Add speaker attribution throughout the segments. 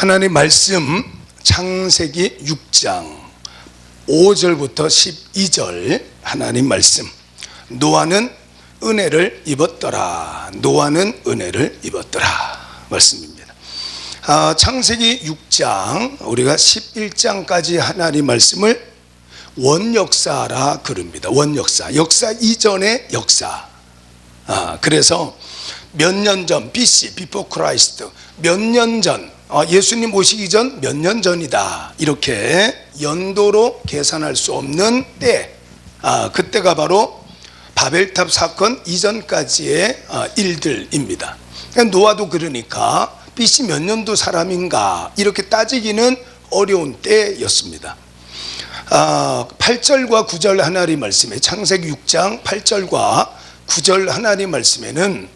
Speaker 1: 하나님 말씀 창세기 6장 5절부터 12절 하나님 말씀. 노아는 은혜를 입었더라. 노아는 은혜를 입었더라 말씀입니다. 창세기 6장 우리가 11장까지 하나님 말씀을 원역사라 그럽니다. 원역사, 역사 이전의 역사. 그래서 몇 년 전, BC, Before Christ, 몇 년 전, 예수님 오시기 전 몇 년 전이다, 이렇게 연도로 계산할 수 없는 때, 그때가 바로 바벨탑 사건 이전까지의 일들입니다. 그러니까 노아도 그러니까 BC 몇 년도 사람인가 이렇게 따지기는 어려운 때였습니다. 8절과 9절 하나님 말씀에, 창세기 6장 8절과 9절 하나님 말씀에는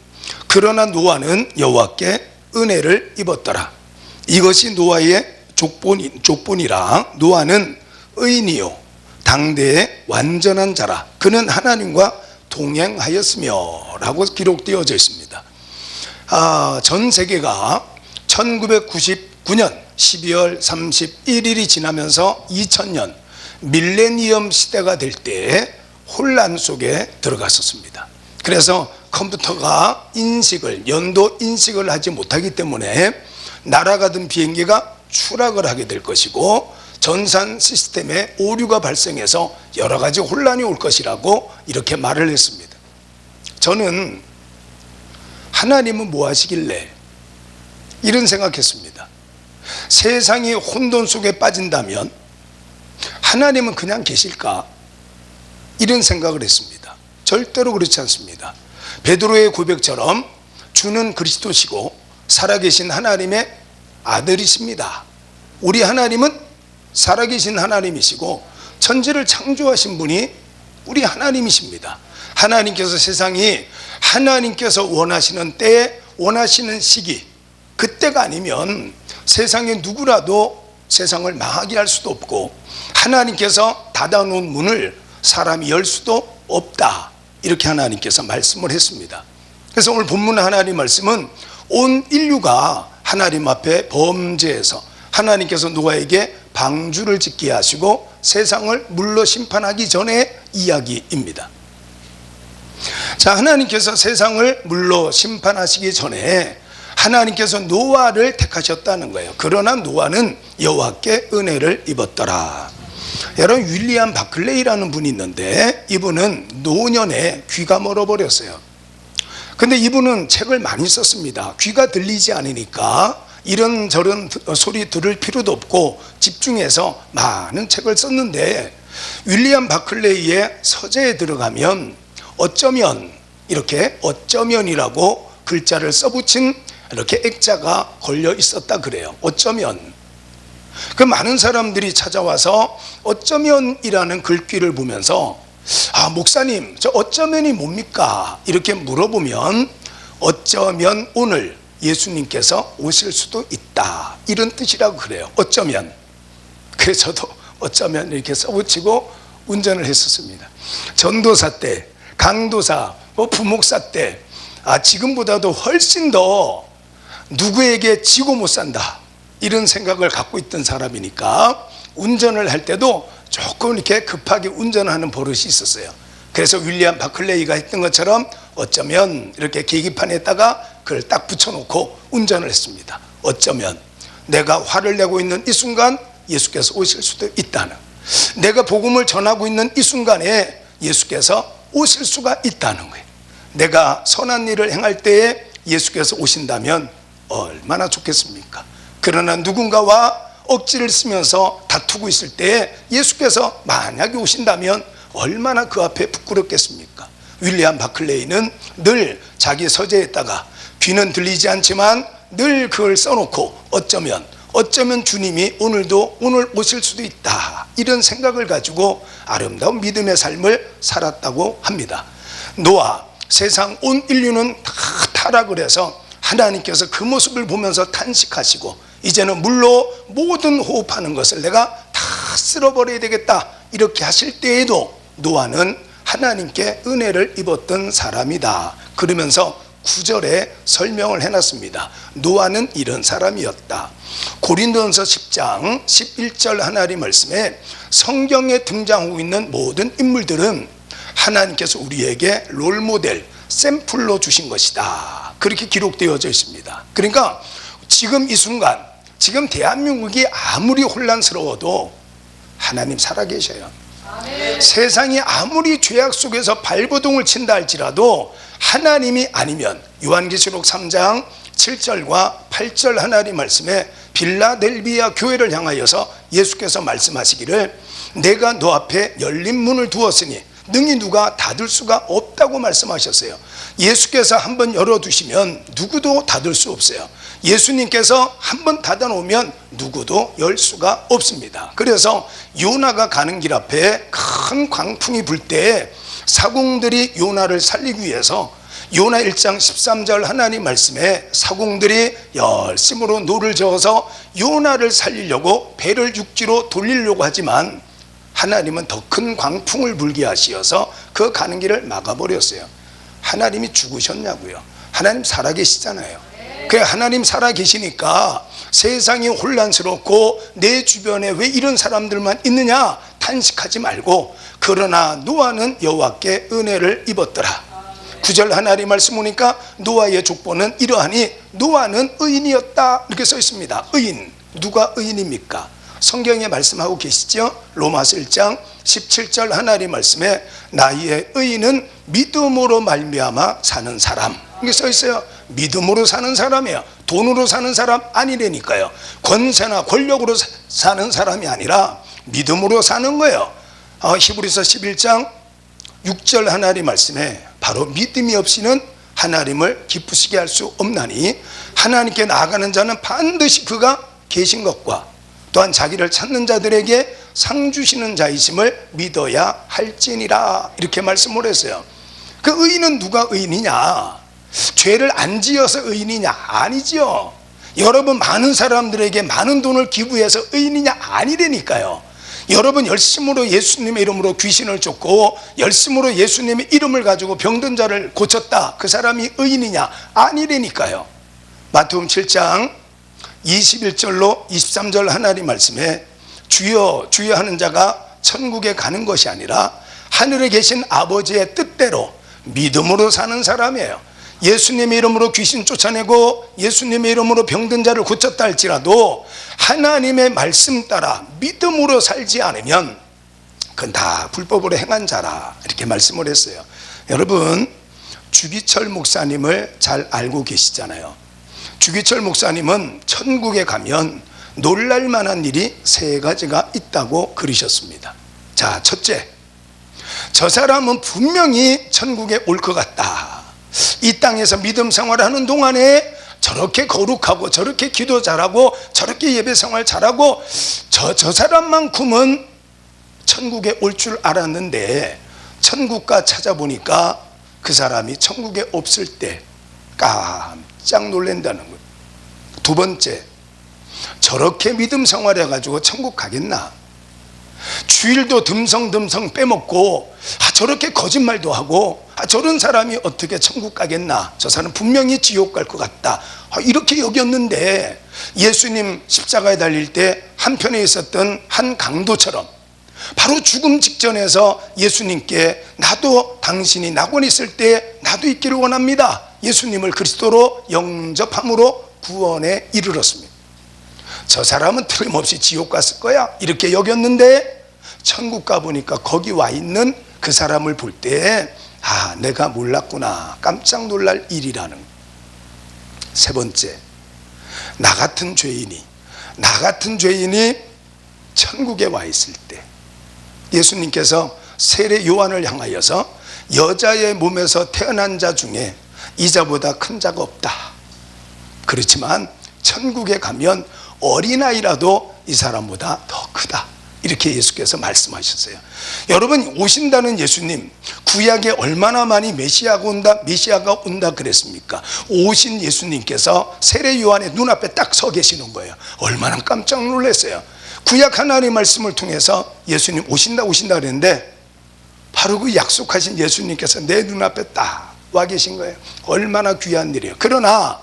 Speaker 1: 그러나 노아는 여호와께 은혜를 입었더라. 이것이 노아의 족본이라. 노아는 의인이요 당대의 완전한 자라. 그는 하나님과 동행하였으며 라고 기록되어져 있습니다. 전 세계가 1999년 12월 31일이 지나면서 2000년 밀레니엄 시대가 될 때 혼란 속에 들어갔었습니다. 그래서 컴퓨터가 연도 인식을 하지 못하기 때문에 날아가던 비행기가 추락을 하게 될 것이고, 전산 시스템에 오류가 발생해서 여러 가지 혼란이 올 것이라고 이렇게 말을 했습니다. 저는 하나님은 뭐 하시길래 이런 생각했습니다. 세상이 혼돈 속에 빠진다면 하나님은 그냥 계실까? 이런 생각을 했습니다. 절대로 그렇지 않습니다. 베드로의 고백처럼 주는 그리스도시고 살아계신 하나님의 아들이십니다. 우리 하나님은 살아계신 하나님이시고 천지를 창조하신 분이 우리 하나님이십니다. 하나님께서 세상이 하나님께서 원하시는 때에 원하시는 시기, 그때가 아니면 세상에 누구라도 세상을 망하게 할 수도 없고, 하나님께서 닫아놓은 문을 사람이 열 수도 없다, 이렇게 하나님께서 말씀을 했습니다. 그래서 오늘 본문 하나님 말씀은 온 인류가 하나님 앞에 범죄해서 하나님께서 노아에게 방주를 짓게 하시고 세상을 물로 심판하기 전의 이야기입니다. 자, 하나님께서 세상을 물로 심판하시기 전에 하나님께서 노아를 택하셨다는 거예요. 그러나 노아는 여호와께 은혜를 입었더라. 여러분, 윌리엄 바클레이라는 분이 있는데 이분은 노년에 귀가 멀어버렸어요. 근데 이분은 책을 많이 썼습니다. 귀가 들리지 않으니까 이런저런 소리 들을 필요도 없고 집중해서 많은 책을 썼는데, 윌리엄 바클레이의 서재에 들어가면 어쩌면, 이렇게 어쩌면이라고 글자를 써붙인 이렇게 액자가 걸려 있었다 그래요. 어쩌면. 그 많은 사람들이 찾아와서 어쩌면이라는 글귀를 보면서 목사님, 저 어쩌면이 뭡니까? 이렇게 물어보면 어쩌면 오늘 예수님께서 오실 수도 있다, 이런 뜻이라고 그래요. 어쩌면. 그래서 저도 어쩌면 이렇게 써붙이고 운전을 했었습니다. 전도사 때, 강도사, 부목사 때 지금보다도 훨씬 더 누구에게 지고 못 산다, 이런 생각을 갖고 있던 사람이니까 운전을 할 때도 조금 이렇게 급하게 운전하는 버릇이 있었어요. 그래서 윌리엄 바클레이가 했던 것처럼 어쩌면 이렇게 계기판에다가 그걸 딱 붙여놓고 운전을 했습니다. 어쩌면 내가 화를 내고 있는 이 순간 예수께서 오실 수도 있다는, 내가 복음을 전하고 있는 이 순간에 예수께서 오실 수가 있다는 거예요. 내가 선한 일을 행할 때에 예수께서 오신다면 얼마나 좋겠습니까? 그러나 누군가와 억지를 쓰면서 다투고 있을 때에 예수께서 만약에 오신다면 얼마나 그 앞에 부끄럽겠습니까? 윌리엄 바클레이는 늘 자기 서재에다가 귀는 들리지 않지만 늘 그걸 써놓고 어쩌면 주님이 오늘 오실 수도 있다, 이런 생각을 가지고 아름다운 믿음의 삶을 살았다고 합니다. 노아, 세상 온 인류는 다 타락을 해서 하나님께서 그 모습을 보면서 탄식하시고 이제는 물로 모든 호흡하는 것을 내가 다 쓸어버려야 되겠다, 이렇게 하실 때에도 노아는 하나님께 은혜를 입었던 사람이다, 그러면서 9절에 설명을 해놨습니다. 노아는 이런 사람이었다. 고린도전서 10장 11절 하나님 말씀에 성경에 등장하고 있는 모든 인물들은 하나님께서 우리에게 롤모델, 샘플로 주신 것이다. 그렇게 기록되어져 있습니다. 그러니까 지금 이 순간, 지금 대한민국이 아무리 혼란스러워도 하나님 살아계셔요. 아멘. 세상이 아무리 죄악 속에서 발버둥을 친다 할지라도 하나님이 아니면 요한계시록 3장 7절과 8절 하나님 말씀에 빌라델비아 교회를 향하여서 예수께서 말씀하시기를 내가 너 앞에 열린 문을 두었으니 능히 누가 닫을 수가 없다고 말씀하셨어요. 예수께서 한번 열어두시면 누구도 닫을 수 없어요. 예수님께서 한번 닫아놓으면 누구도 열 수가 없습니다. 그래서 요나가 가는 길 앞에 큰 광풍이 불 때 사공들이 요나를 살리기 위해서 요나 1장 13절 하나님 말씀에 사공들이 열심으로 노를 저어서 요나를 살리려고 배를 육지로 돌리려고 하지만 하나님은 더 큰 광풍을 불게 하시어서 그 가는 길을 막아버렸어요. 하나님이 죽으셨냐고요? 하나님 살아계시잖아요. 그 하나님 살아계시니까 세상이 혼란스럽고 내 주변에 왜 이런 사람들만 있느냐 탄식하지 말고 그러나 노아는 여호와께 은혜를 입었더라. 9절 하나님 말씀 보니까 노아의 족보는 이러하니 노아는 의인이었다 이렇게 써 있습니다. 의인, 누가 의인입니까? 성경에 말씀하고 계시죠? 로마서 1장 17절 하나님 말씀에 나의 의인은 믿음으로 말미암아 사는 사람 이게 써 있어요. 믿음으로 사는 사람이에요. 돈으로 사는 사람 아니라니까요. 권세나 권력으로 사는 사람이 아니라 믿음으로 사는 거예요. 히브리서 11장 6절 하나님 말씀에 바로 믿음이 없이는 하나님을 기쁘시게 할 수 없나니 하나님께 나아가는 자는 반드시 그가 계신 것과 또한 자기를 찾는 자들에게 상 주시는 자이심을 믿어야 할지니라 이렇게 말씀을 했어요. 그 의인은 누가 의인이냐? 죄를 안 지어서 의인이냐? 아니죠. 여러분 많은 사람들에게 많은 돈을 기부해서 의인이냐? 아니라니까요. 여러분 열심으로 예수님의 이름으로 귀신을 쫓고 열심으로 예수님의 이름을 가지고 병든 자를 고쳤다. 그 사람이 의인이냐? 아니라니까요. 마태복음 7장 21절로 23절 하나님 말씀에 주여 주여 하는 자가 천국에 가는 것이 아니라 하늘에 계신 아버지의 뜻대로 믿음으로 사는 사람이에요. 예수님의 이름으로 귀신 쫓아내고 예수님의 이름으로 병든 자를 고쳤다 할지라도 하나님의 말씀 따라 믿음으로 살지 않으면 그건 다 불법으로 행한 자라 이렇게 말씀을 했어요. 여러분 주기철 목사님을 잘 알고 계시잖아요. 주기철 목사님은 천국에 가면 놀랄 만한 일이 3가지가 있다고 그러셨습니다. 자, 첫째, 저 사람은 분명히 천국에 올 것 같다. 이 땅에서 믿음 생활하는 동안에 저렇게 거룩하고 저렇게 기도 잘하고 저렇게 예배 생활 잘하고 저 사람만큼은 천국에 올 줄 알았는데 천국가 찾아보니까 그 사람이 천국에 없을 때 깜짝 놀란다는 거예요. 두 번째, 저렇게 믿음 생활해가지고 천국 가겠나? 주일도 듬성듬성 빼먹고 저렇게 거짓말도 하고 저런 사람이 어떻게 천국 가겠나? 저 사람 분명히 지옥 갈 것 같다. 이렇게 여겼는데 예수님 십자가에 달릴 때 한편에 있었던 한 강도처럼 바로 죽음 직전에서 예수님께 나도 당신이 낙원에 있을 때 나도 있기를 원합니다. 예수님을 그리스도로 영접함으로 구원에 이르렀습니다. 저 사람은 틀림없이 지옥 갔을 거야 이렇게 여겼는데 천국 가보니까 거기 와 있는 그 사람을 볼 때 내가 몰랐구나 깜짝 놀랄 일이라는 거예요. 세 번째, 나 같은 죄인이 천국에 와 있을 때 예수님께서 세례 요한을 향하여서 여자의 몸에서 태어난 자 중에 이자보다 큰 자가 없다. 그렇지만 천국에 가면 어린아이라도 이 사람보다 더 크다. 이렇게 예수께서 말씀하셨어요. 여러분 오신다는 예수님 구약에 얼마나 많이 메시아가 온다 그랬습니까? 오신 예수님께서 세례 요한의 눈앞에 딱 서 계시는 거예요. 얼마나 깜짝 놀랐어요. 구약 하나님의 말씀을 통해서 예수님 오신다 그랬는데 바로 그 약속하신 예수님께서 내 눈앞에 딱 와 계신 거예요. 얼마나 귀한 일이에요. 그러나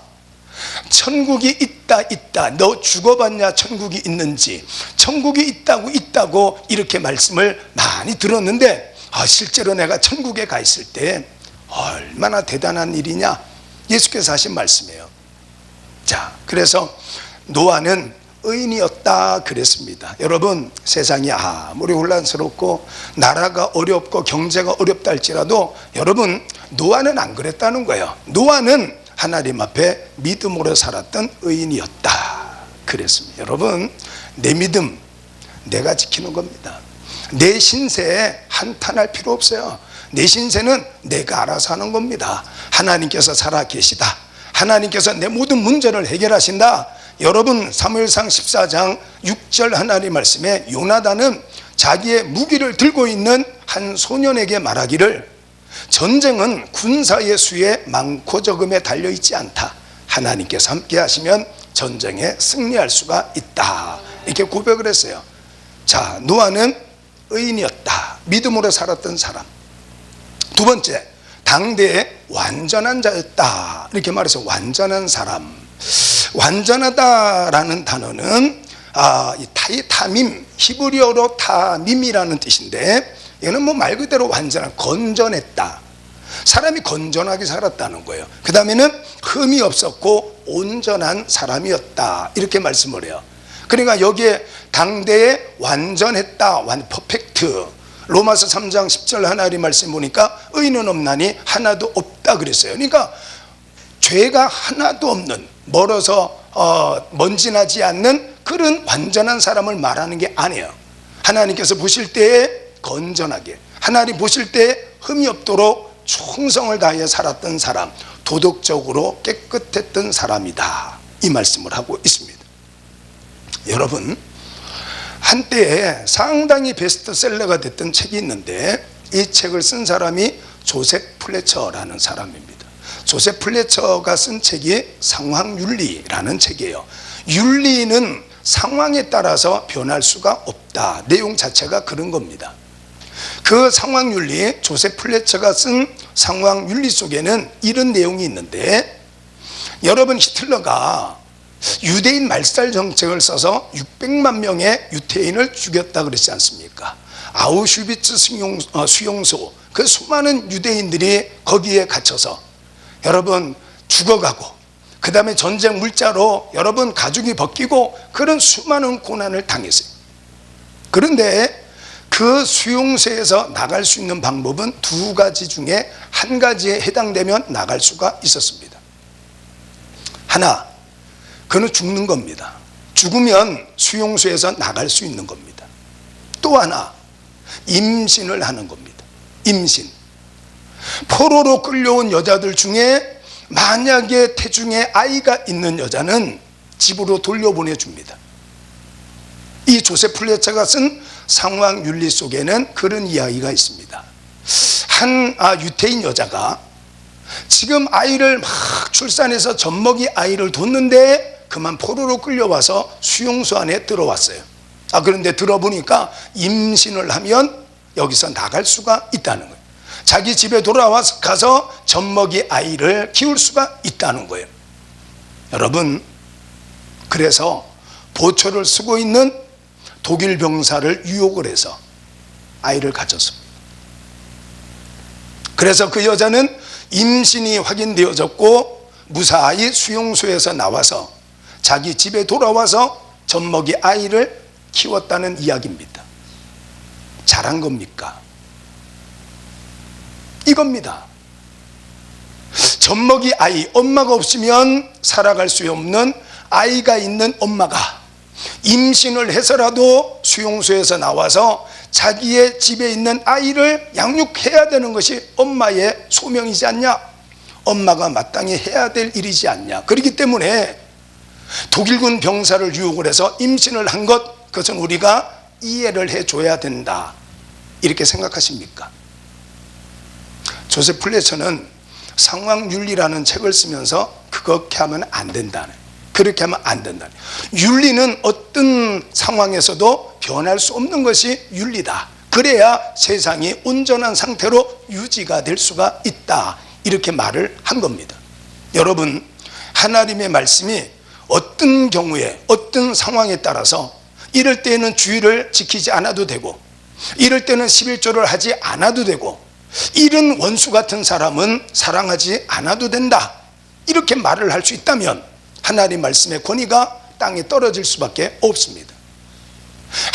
Speaker 1: 천국이 있다 너 죽어봤냐? 천국이 있는지. 천국이 있다고 이렇게 말씀을 많이 들었는데 실제로 내가 천국에 가 있을 때 얼마나 대단한 일이냐, 예수께서 하신 말씀이에요. 자, 그래서 노아는 의인이었다 그랬습니다. 여러분, 세상이 아무리 혼란스럽고 나라가 어렵고 경제가 어렵다 할지라도 여러분, 노아는 안 그랬다는 거예요. 노아는 하나님 앞에 믿음으로 살았던 의인이었다 그랬습니다. 여러분, 내 믿음 내가 지키는 겁니다. 내 신세에 한탄할 필요 없어요. 내 신세는 내가 알아서 하는 겁니다. 하나님께서 살아계시다, 하나님께서 내 모든 문제를 해결하신다. 여러분, 사무엘상 14장 6절 하나님 말씀에 요나단은 자기의 무기를 들고 있는 한 소년에게 말하기를 전쟁은 군사의 수에 많고 적음에 달려있지 않다. 하나님께서 함께 하시면 전쟁에 승리할 수가 있다. 이렇게 고백을 했어요. 자, 노아는 의인이었다. 믿음으로 살았던 사람. 두 번째, 당대의 완전한 자였다. 이렇게 말해서 완전한 사람. 완전하다라는 단어는 타밈, 히브리어로 타밈이라는 뜻인데, 이거는 뭐 말 그대로 완전한, 건전했다. 사람이 건전하게 살았다는 거예요. 그 다음에는 흠이 없었고 온전한 사람이었다. 이렇게 말씀을 해요. 그러니까 여기에 당대에 완전했다, 퍼펙트. 로마서 3장 10절 하나님 말씀 보니까 의인은 없나니 하나도 없다 그랬어요. 그러니까 죄가 하나도 없는, 멀어서 먼지나지 않는 그런 완전한 사람을 말하는 게 아니에요. 하나님께서 보실 때에 건전하게, 하나님 보실 때에 흠이 없도록 충성을 다해 살았던 사람, 도덕적으로 깨끗했던 사람이다, 이 말씀을 하고 있습니다. 여러분, 한때에 상당히 베스트셀러가 됐던 책이 있는데, 이 책을 쓴 사람이 조셉 플래처라는 사람입니다. 조셉 플래처가 쓴 책이 상황윤리라는 책이에요. 윤리는 상황에 따라서 변할 수가 없다. 내용 자체가 그런 겁니다. 그 상황윤리, 조셉 플래처가 쓴 상황윤리 속에는 이런 내용이 있는데, 여러분, 히틀러가 유대인 말살 정책을 써서 600만 명의 유태인을 죽였다 그랬지 않습니까? 아우슈비츠 수용소, 그 수많은 유대인들이 거기에 갇혀서 여러분 죽어가고, 그 다음에 전쟁 물자로 여러분 가죽이 벗기고 그런 수많은 고난을 당했어요. 그런데 그 수용소에서 나갈 수 있는 방법은 두 가지 중에 한 가지에 해당되면 나갈 수가 있었습니다. 하나, 그는 죽는 겁니다. 죽으면 수용소에서 나갈 수 있는 겁니다. 또 하나, 임신을 하는 겁니다. 임신. 포로로 끌려온 여자들 중에 만약에 태중에 아이가 있는 여자는 집으로 돌려보내줍니다. 이 조셉 플래처가 쓴 상황윤리 속에는 그런 이야기가 있습니다. 한 유태인 여자가 지금 아이를 막 출산해서 젖먹이 아이를 뒀는데 그만 포로로 끌려와서 수용소 안에 들어왔어요. 그런데 들어보니까 임신을 하면 여기서 나갈 수가 있다는 거예요. 자기 집에 돌아와서 가서 젖먹이 아이를 키울 수가 있다는 거예요. 여러분, 그래서 보초를 쓰고 있는 독일 병사를 유혹을 해서 아이를 가졌습니다. 그래서 그 여자는 임신이 확인되어졌고 무사히 수용소에서 나와서 자기 집에 돌아와서 젖먹이 아이를 키웠다는 이야기입니다. 잘한 겁니까? 이겁니다. 젖먹이 아이, 엄마가 없으면 살아갈 수 없는 아이가 있는 엄마가 임신을 해서라도 수용소에서 나와서 자기의 집에 있는 아이를 양육해야 되는 것이 엄마의 소명이지 않냐? 엄마가 마땅히 해야 될 일이지 않냐? 그렇기 때문에 독일군 병사를 유혹을 해서 임신을 한 것, 그것은 우리가 이해를 해줘야 된다, 이렇게 생각하십니까? 조셉 플래처는 상황윤리라는 책을 쓰면서 그렇게 하면 안 된다는, 그렇게 하면 안 된다는, 윤리는 어떤 상황에서도 변할 수 없는 것이 윤리다. 그래야 세상이 온전한 상태로 유지가 될 수가 있다. 이렇게 말을 한 겁니다. 여러분, 하나님의 말씀이 어떤 경우에 어떤 상황에 따라서 이럴 때는 주의를 지키지 않아도 되고 이럴 때는 11조를 하지 않아도 되고 이런 원수 같은 사람은 사랑하지 않아도 된다, 이렇게 말을 할 수 있다면 하나님 말씀의 권위가 땅에 떨어질 수밖에 없습니다.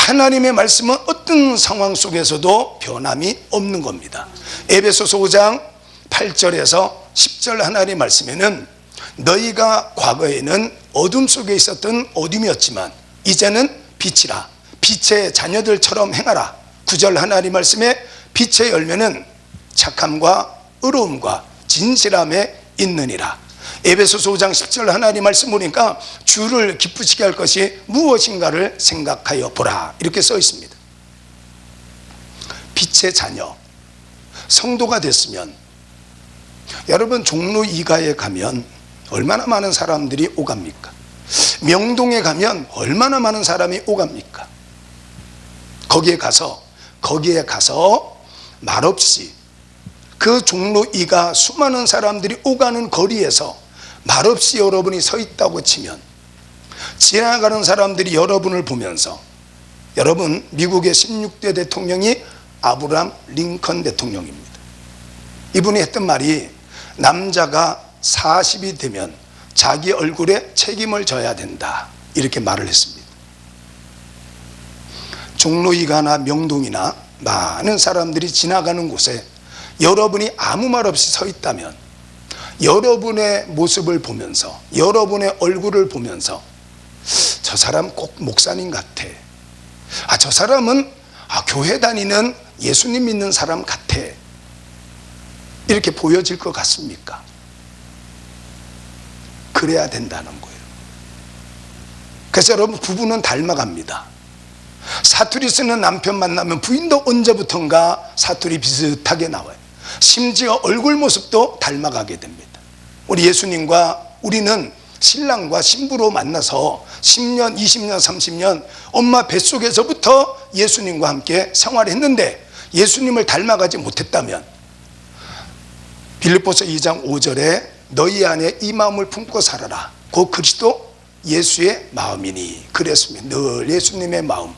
Speaker 1: 하나님의 말씀은 어떤 상황 속에서도 변함이 없는 겁니다. 에베소서 5장 8절에서 10절 하나님 말씀에는 너희가 과거에는 어둠 속에 있었던 어둠이었지만 이제는 빛이라, 빛의 자녀들처럼 행하라. 9절 하나님 말씀에 빛의 열매는 착함과 의로움과 진실함에 있느니라. 에베소서 5장 10절 하나님 말씀 보니까 주를 기쁘시게 할 것이 무엇인가를 생각하여 보라, 이렇게 써 있습니다. 빛의 자녀, 성도가 됐으면 여러분, 종로 2가에 가면 얼마나 많은 사람들이 오갑니까? 명동에 가면 얼마나 많은 사람이 오갑니까? 거기에 가서 말없이 그 종로 2가 수많은 사람들이 오가는 거리에서 말없이 여러분이 서 있다고 치면 지나가는 사람들이 여러분을 보면서, 여러분, 미국의 16대 대통령이 아브라함 링컨 대통령입니다. 이분이 했던 말이 남자가 40이 되면 자기 얼굴에 책임을 져야 된다, 이렇게 말을 했습니다. 종로 2가나 명동이나 많은 사람들이 지나가는 곳에 여러분이 아무 말 없이 서 있다면 여러분의 모습을 보면서, 여러분의 얼굴을 보면서 저 사람 꼭 목사님 같아, 저 사람은 교회 다니는 예수님 믿는 사람 같아, 이렇게 보여질 것 같습니까? 그래야 된다는 거예요. 그래서 여러분, 부부는 닮아갑니다. 사투리 쓰는 남편 만나면 부인도 언제부턴가 사투리 비슷하게 나와요. 심지어 얼굴 모습도 닮아가게 됩니다. 우리 예수님과 우리는 신랑과 신부로 만나서 10년, 20년, 30년 엄마 뱃속에서부터 예수님과 함께 생활했는데 예수님을 닮아가지 못했다면 빌립보서 2장 5절에 너희 안에 이 마음을 품고 살아라, 그 그리스도 예수의 마음이니, 그랬습니다. 늘 예수님의 마음,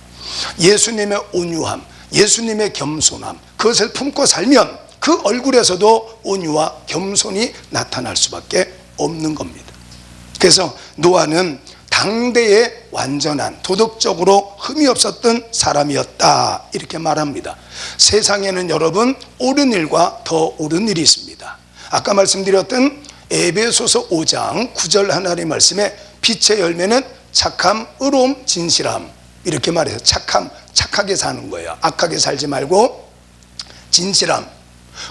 Speaker 1: 예수님의 온유함, 예수님의 겸손함, 그것을 품고 살면 그 얼굴에서도 온유와 겸손이 나타날 수밖에 없는 겁니다. 그래서 노아는 당대의 완전한, 도덕적으로 흠이 없었던 사람이었다, 이렇게 말합니다. 세상에는 여러분, 옳은 일과 더 옳은 일이 있습니다. 아까 말씀드렸던 에베소서 5장 9절 하나님의 말씀에 빛의 열매는 착함, 의로움, 진실함, 이렇게 말해서 착하게 사는 거예요. 악하게 살지 말고 진실함,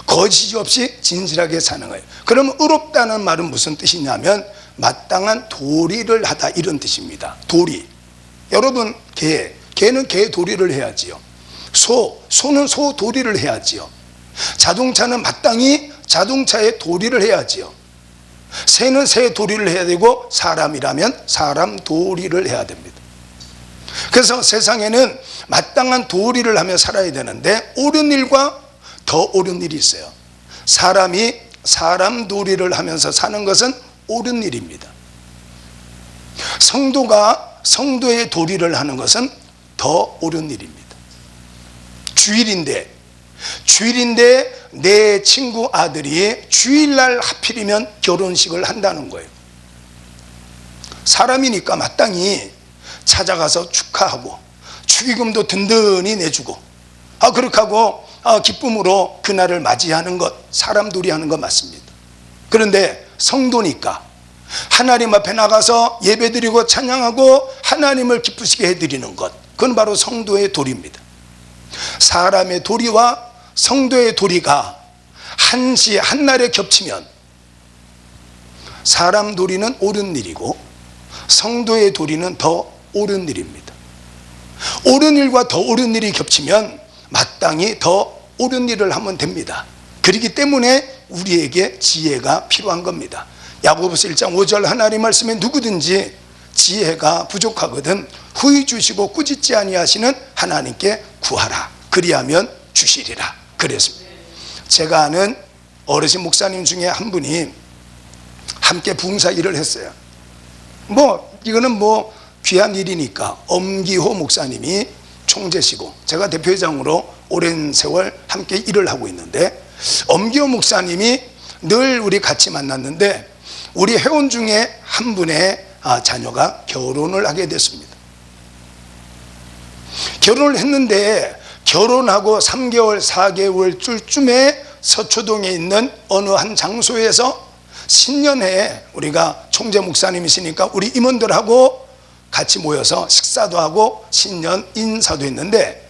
Speaker 1: 거짓이 없이 진실하게 사는 거예요. 그러면 의롭다는 말은 무슨 뜻이냐면 마땅한 도리를 하다, 이런 뜻입니다. 도리. 여러분, 개는 개 도리를 해야지요. 소는 소 도리를 해야지요. 자동차는 마땅히 자동차의 도리를 해야지요. 새는 새 도리를 해야 되고 사람이라면 사람 도리를 해야 됩니다. 그래서 세상에는 마땅한 도리를 하며 살아야 되는데 옳은 일과 더 옳은 일이 있어요. 사람이 사람 도리를 하면서 사는 것은 옳은 일입니다. 성도가 성도의 도리를 하는 것은 더 옳은 일입니다. 주일인데 내 친구 아들이 주일날 하필이면 결혼식을 한다는 거예요. 사람이니까 마땅히 찾아가서 축하하고 축의금도 든든히 내주고 그렇게 하고 기쁨으로 그날을 맞이하는 것, 사람 도리하는 것 맞습니다. 그런데 성도니까 하나님 앞에 나가서 예배드리고 찬양하고 하나님을 기쁘시게 해드리는 것, 그건 바로 성도의 도리입니다. 사람의 도리와 성도의 도리가 한날에 겹치면 사람 도리는 옳은 일이고 성도의 도리는 더 옳은 일입니다. 옳은 일과 더 옳은 일이 겹치면 마땅히 더 옳은 일을 하면 됩니다. 그렇기 때문에 우리에게 지혜가 필요한 겁니다. 야고보서 1장 5절 하나님 말씀에 누구든지 지혜가 부족하거든 후히 주시고 꾸짖지 아니하시는 하나님께 구하라, 그리하면 주시리라 그랬습니다. 제가 아는 어르신 목사님 중에 한 분이 함께 부흥사 일을 했어요. 이거는 귀한 일이니까 엄기호 목사님이 총재시고 제가 대표회장으로 오랜 세월 함께 일을 하고 있는데, 엄기호 목사님이 늘 우리 같이 만났는데 우리 회원 중에 한 분의 자녀가 결혼을 하게 됐습니다. 결혼을 했는데 결혼하고 3개월 4개월 쯤에 서초동에 있는 어느 한 장소에서 신년회에 우리가 총재 목사님이시니까 우리 임원들하고 같이 모여서 식사도 하고 신년 인사도 했는데,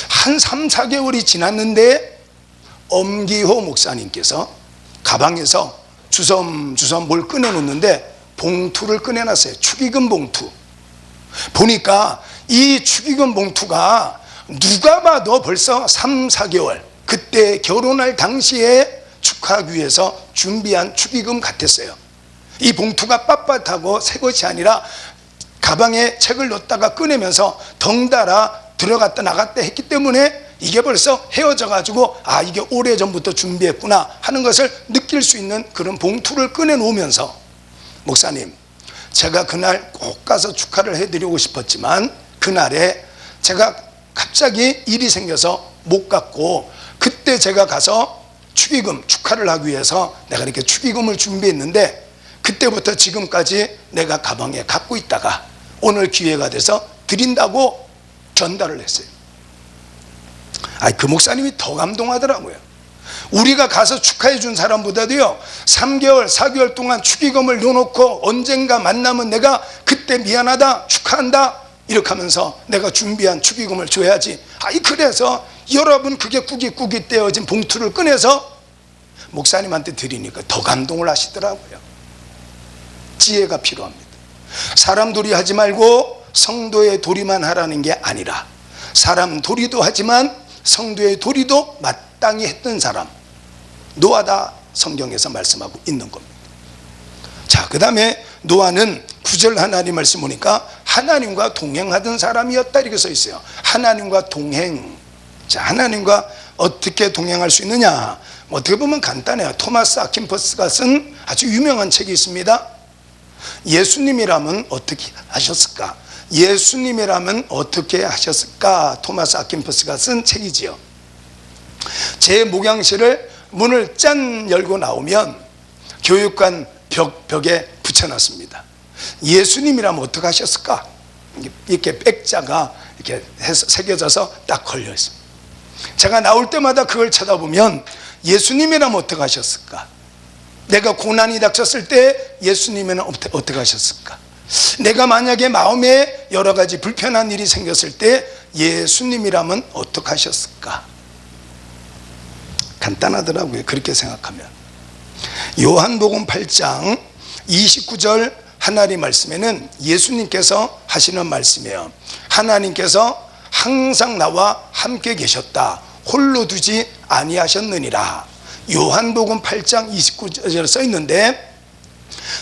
Speaker 1: 한 3, 4개월이 지났는데 엄기호 목사님께서 가방에서 주섬주섬 뭘 꺼내놓는데 봉투를 꺼내놨어요. 축의금 봉투. 보니까 이 축의금 봉투가 누가 봐도 벌써 3, 4개월 그때 결혼할 당시에 축하하기 위해서 준비한 축의금 같았어요. 이 봉투가 빳빳하고 새 것이 아니라 가방에 책을 넣다가 꺼내면서 덩달아 들어갔다 나갔다 했기 때문에 이게 벌써 헤어져 가지고 이게 오래전부터 준비했구나 하는 것을 느낄 수 있는 그런 봉투를 꺼내 놓으면서, 목사님, 제가 그날 꼭 가서 축하를 해드리고 싶었지만 그날에 제가 갑자기 일이 생겨서 못 갔고, 그때 제가 가서 축의금 축하를 하기 위해서 내가 이렇게 축의금을 준비했는데 그때부터 지금까지 내가 가방에 갖고 있다가 오늘 기회가 돼서 드린다고 전달을 했어요. 그 목사님이 더 감동하더라고요. 우리가 가서 축하해 준 사람보다도요 3개월 4개월 동안 축의금을 넣어놓고 언젠가 만나면 내가 그때 미안하다 축하한다 이렇게 하면서 내가 준비한 축의금을 줘야지. 그래서 여러분 그게 꾸깃꾸깃 떼어진 봉투를 꺼내서 목사님한테 드리니까 더 감동을 하시더라고요. 지혜가 필요합니다. 사람 도리 하지 말고 성도의 도리만 하라는 게 아니라 사람 도리도 하지만 성도의 도리도 마땅히 했던 사람, 노아다 성경에서 말씀하고 있는 겁니다. 자, 그 다음에 노아는 9절 하나님 말씀 보니까 하나님과 동행하던 사람이었다 이렇게 써 있어요. 하나님과 동행. 자, 하나님과 어떻게 동행할 수 있느냐? 어떻게 보면 간단해요. 토마스 아킨퍼스가 쓴 아주 유명한 책이 있습니다. 예수님이라면 어떻게 하셨을까? 예수님이라면 어떻게 하셨을까? 토마스 아킨퍼스가 쓴 책이지요. 제 목양실을 문을 짠 열고 나오면 교육관 벽에 붙여놨습니다. 예수님이라면 어떻게 하셨을까? 이렇게 백자가 이렇게 해서 새겨져서 딱 걸려 있습니다. 제가 나올 때마다 그걸 쳐다보면 예수님이라면 어떻게 하셨을까? 내가 고난이 닥쳤을 때 예수님은 어떻게 하셨을까? 내가 만약에 마음에 여러 가지 불편한 일이 생겼을 때 예수님이라면 어떻게 하셨을까? 간단하더라고요. 그렇게 생각하면. 요한복음 8장 29절 하나님 말씀에는 예수님께서 하시는 말씀이에요. 하나님께서 항상 나와 함께 계셨다. 홀로 두지 아니하셨느니라. 요한복음 8장 29절에 써 있는데,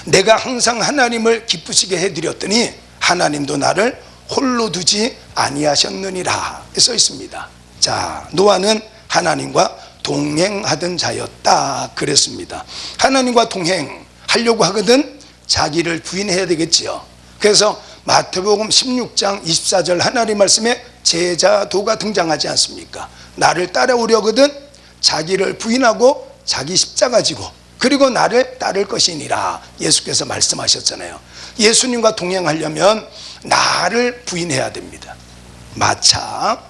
Speaker 1: 내가 항상 하나님을 기쁘시게 해드렸더니 하나님도 나를 홀로 두지 아니하셨느니라 써 있습니다. 자, 노아는 하나님과 동행하던 자였다 그랬습니다. 하나님과 동행하려고 하거든 자기를 부인해야 되겠지요. 그래서 마태복음 16장 24절 하나님 말씀에 제자도가 등장하지 않습니까? 나를 따라오려거든 자기를 부인하고 자기 십자가 지고 그리고 나를 따를 것이니라 예수께서 말씀하셨잖아요. 예수님과 동행하려면 나를 부인해야 됩니다. 마차,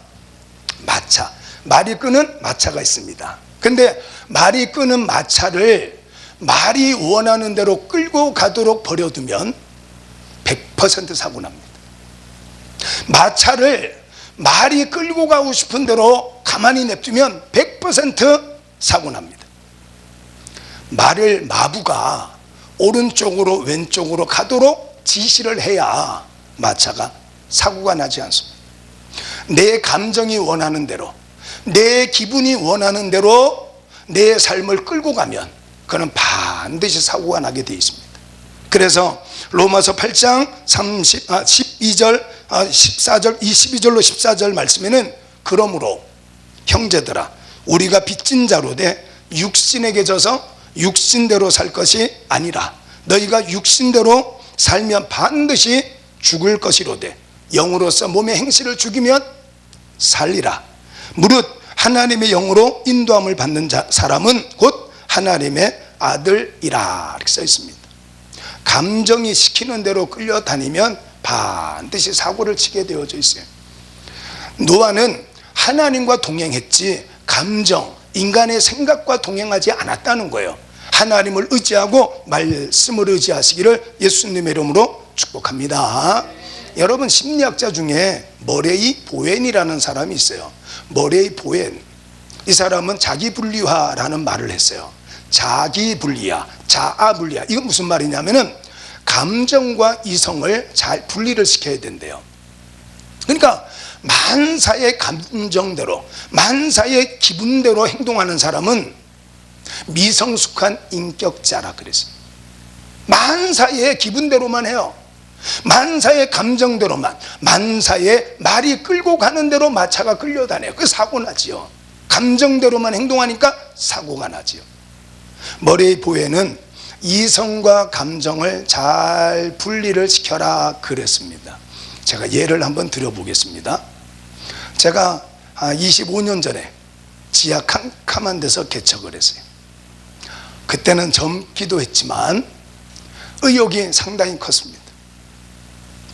Speaker 1: 말이 끄는 마차가 있습니다. 근데 말이 끄는 마차를 말이 원하는 대로 끌고 가도록 버려두면 100% 사고 납니다. 마차를 말이 끌고 가고 싶은 대로 가만히 냅두면 100% 사고 납니다. 말을 마부가 오른쪽으로 왼쪽으로 가도록 지시를 해야 마차가 사고가 나지 않습니다. 내 감정이 원하는 대로, 내 기분이 원하는 대로 내 삶을 끌고 가면 그는 반드시 사고가 나게 되어 있습니다. 그래서 로마서 8장 12절, 14절, 22절로 14절 말씀에는 그러므로 형제들아 우리가 빚진 자로 돼 육신에게 져서 육신대로 살 것이 아니라 너희가 육신대로 살면 반드시 죽을 것이로되 영으로서 몸의 행실을 죽이면 살리라. 무릇 하나님의 영으로 인도함을 받는 사람은 곧 하나님의 아들이라 이렇게 써 있습니다. 감정이 시키는 대로 끌려다니면 반드시 사고를 치게 되어져 있어요. 노아는 하나님과 동행했지 감정, 인간의 생각과 동행하지 않았다는 거예요. 하나님을 의지하고 말씀을 의지하시기를 예수님의 이름으로 축복합니다. 여러분, 심리학자 중에 머레이 보웬이라는 사람이 있어요. 머레이 보웬, 이 사람은 자기분리화라는 말을 했어요. 자기분리화, 자아분리화. 이건 무슨 말이냐면은 감정과 이성을 잘 분리를 시켜야 된대요. 그러니까 만사의 감정대로, 만사의 기분대로 행동하는 사람은 미성숙한 인격자라 그랬어요. 만사의 기분대로만 해요. 만사의 감정대로만, 만사의 말이 끌고 가는 대로 마차가 끌려다녀요. 그 사고 나지요. 감정대로만 행동하니까 사고가 나지요. 머레이 보웬은 이성과 감정을 잘 분리를 시켜라 그랬습니다. 제가 예를 한번 들어보겠습니다. 제가 25년 전에 지하 캄캄한 데서 개척을 했어요. 그때는 젊기도 했지만 의욕이 상당히 컸습니다.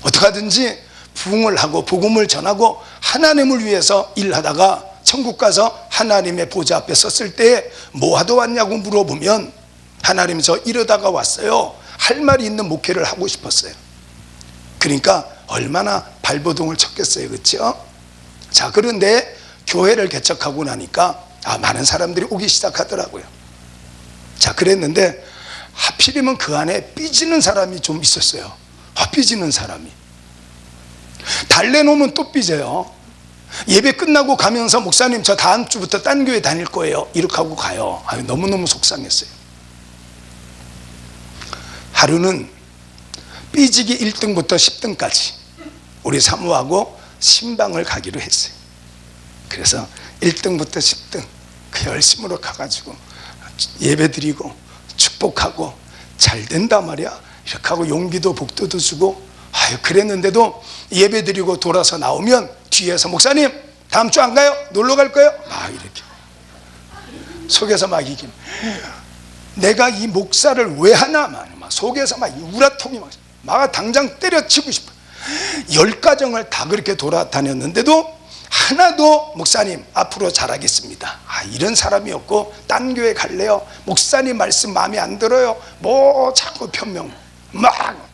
Speaker 1: 어떻게 하든지 부흥을 하고 복음을 전하고 하나님을 위해서 일하다가 천국 가서 하나님의 보좌 앞에 섰을 때 뭐 하러 왔냐고 물어보면 하나님 저 이러다가 왔어요, 할 말이 있는 목회를 하고 싶었어요. 그러니까 얼마나 발버둥을 쳤겠어요, 그렇죠? 자, 그런데 교회를 개척하고 나니까 많은 사람들이 오기 시작하더라고요. 자, 그랬는데 하필이면 그 안에 삐지는 사람이 좀 있었어요. 삐지는 사람이 달래놓으면 또 삐져요. 예배 끝나고 가면서 목사님 저 다음 주부터 딴 교회 다닐 거예요 이렇게 하고 가요. 너무너무 속상했어요. 하루는 삐지기 1등부터 10등까지 우리 사모하고 신방을 가기로 했어요. 그래서 1등부터 10등 그 열심으로 가가지고 예배 드리고 축복하고 잘 된다 말이야 이렇게 하고 용기도 복도도 주고 그랬는데도 예배 드리고 돌아서 나오면 뒤에서 목사님 다음 주 안 가요? 놀러 갈 거예요? 이렇게 속에서 막 이긴 내가 이 목사를 왜 하나 막 속에서 막 우라통이 막 당장 때려치고 싶어. 10가정을 다 그렇게 돌아다녔는데도 하나도 목사님 앞으로 잘하겠습니다, 이런 사람이었고 딴 교회 갈래요? 목사님 말씀 마음에 안 들어요? 뭐 자꾸 변명 막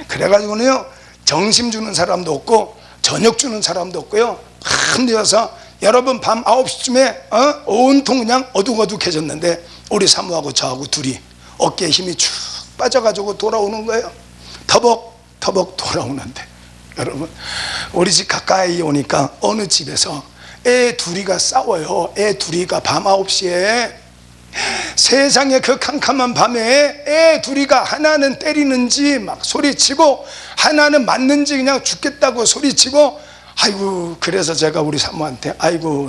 Speaker 1: 그래가지고는요 점심 주는 사람도 없고 저녁 주는 사람도 없고요 밤 되어서 여러분 밤 9시쯤에 온통 그냥 어둑어둑해졌는데 우리 사모하고 저하고 둘이 어깨에 힘이 쭉 빠져가지고 돌아오는 거예요. 터벅터벅 돌아오는데 여러분 우리 집 가까이 오니까 어느 집에서 애 둘이가 싸워요. 애 둘이가 밤 9시에 세상에 그 캄캄한 밤에 애 둘이가 하나는 때리는지 막 소리치고 하나는 맞는지 그냥 죽겠다고 소리치고 그래서 제가 우리 사모한테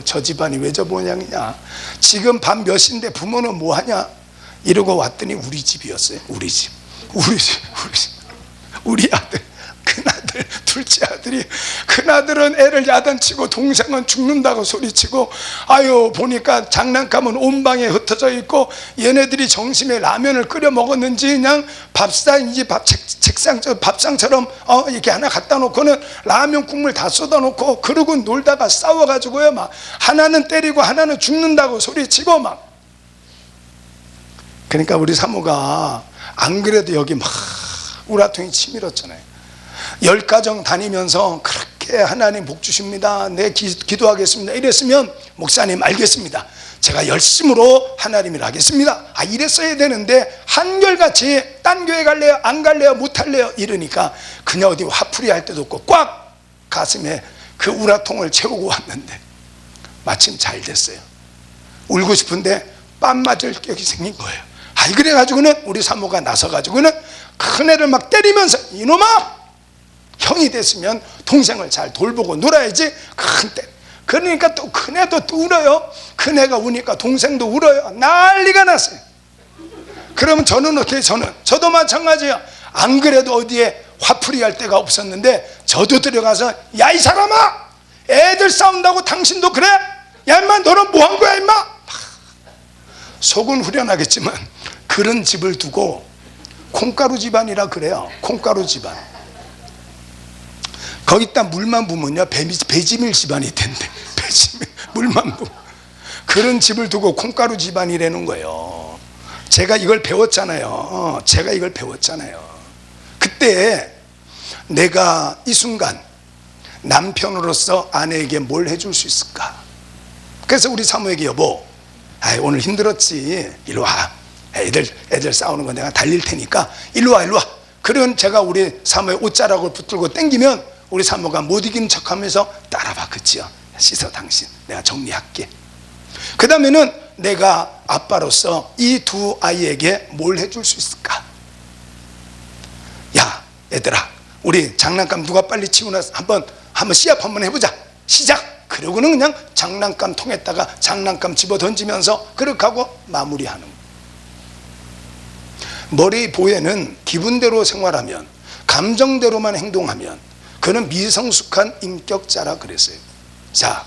Speaker 1: 저 집안이 왜 저 모양이냐, 지금 밤 몇 시인데 부모는 뭐 하냐 이러고 왔더니 우리 집이었어요. 우리 아들, 큰아들, 둘째 아들이, 큰아들은 애를 야단치고 동생은 죽는다고 소리치고 보니까 장난감은 온 방에 흩어져 있고 얘네들이 점심에 라면을 끓여 먹었는지 그냥 밥상처럼 이렇게 하나 갖다 놓고는 라면 국물 다 쏟아 놓고 그러고 놀다가 싸워가지고요 막 하나는 때리고 하나는 죽는다고 소리치고 막. 그러니까 우리 사모가 안 그래도 여기 막 우라통이 치밀었잖아요. 10가정 다니면서 그렇게 하나님 복 주십니다, 네 기도하겠습니다 이랬으면 목사님 알겠습니다, 제가 열심으로 하나님 일 하겠습니다 이랬어야 되는데 한결같이 딴 교회 갈래요? 안 갈래요? 못 할래요? 이러니까 그냥 어디 화풀이 할 때도 없고 꽉 가슴에 그 우라통을 채우고 왔는데 마침 잘 됐어요. 울고 싶은데 뺨 맞을 격이 생긴 거예요. 그래가지고는 우리 사모가 나서가지고는 큰애를 막 때리면서 이놈아, 형이 됐으면 동생을 잘 돌보고 놀아야지, 큰 때 그 그러니까 또 큰애도 또 울어요. 큰애가 우니까 동생도 울어요. 난리가 났어요. 그러면 저는 어떻게, 저도 마찬가지예요. 안 그래도 어디에 화풀이 할 데가 없었는데 저도 들어가서, 야 이 사람아, 애들 싸운다고 당신도 그래? 야 임마, 너는 뭐 한 거야 임마? 속은 후련하겠지만 그런 집을 두고, 콩가루 집안이라 그래요. 콩가루 집안. 거기다 물만 부으면요 배지밀 집안이 된대. 배지밀, 물만 부으면. 그런 집을 두고 콩가루 집안이라는 거예요. 제가 이걸 배웠잖아요. 제가 이걸 배웠잖아요. 그때 내가 이 순간 남편으로서 아내에게 뭘 해줄 수 있을까? 그래서 우리 사모에게, 여보, 오늘 힘들었지, 일로 와. 애들 싸우는 거 내가 달릴 테니까 일로 와. 그러면 제가 우리 사모의 옷자락을 붙들고 땡기면 우리 사모가 못 이기는 척하면서 따라와. 그치요? 씻어 당신, 내가 정리할게. 그 다음에는 내가 아빠로서 이 두 아이에게 뭘 해줄 수 있을까? 야 얘들아, 우리 장난감 누가 빨리 치고 나서 한번 시합 한번 해보자. 시작. 그러고는 그냥 장난감 통에다가 장난감 집어 던지면서 그렇게 하고 마무리하는 거예요. 머리 보에는 기분대로 생활하면, 감정대로만 행동하면 그는 미성숙한 인격자라 그랬어요. 자,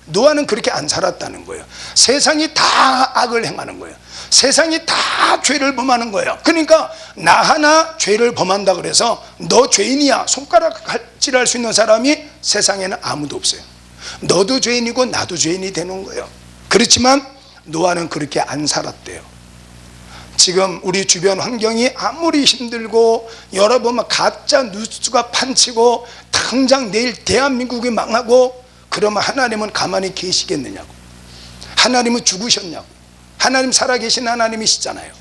Speaker 1: 노아는 그렇게 안 살았다는 거예요. 세상이 다 악을 행하는 거예요. 세상이 다 죄를 범하는 거예요. 그러니까 나 하나 죄를 범한다 그래서 너 죄인이야 손가락질할 수 있는 사람이 세상에는 아무도 없어요. 너도 죄인이고 나도 죄인이 되는 거예요. 그렇지만 노아는 그렇게 안 살았대요. 지금 우리 주변 환경이 아무리 힘들고 여러분 막 가짜 뉴스가 판치고 당장 내일 대한민국이 망하고 그러면 하나님은 가만히 계시겠느냐고. 하나님은 죽으셨냐고. 하나님 살아계신 하나님이시잖아요.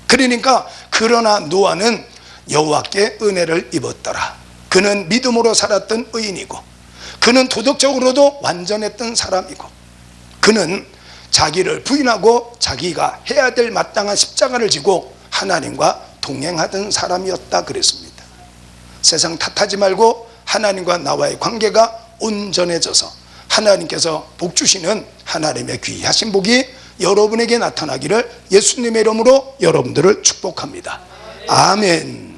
Speaker 1: 그러니까 그러나 노아는 여호와께 은혜를 입었더라. 그는 믿음으로 살았던 의인이고, 그는 도덕적으로도 완전했던 사람이고, 그는 자기를 부인하고 자기가 해야 될 마땅한 십자가를 지고 하나님과 동행하던 사람이었다 그랬습니다. 세상 탓하지 말고 하나님과 나와의 관계가 온전해져서 하나님께서 복 주시는 하나님의 귀하신 복이 여러분에게 나타나기를 예수님의 이름으로 여러분들을 축복합니다. 아멘.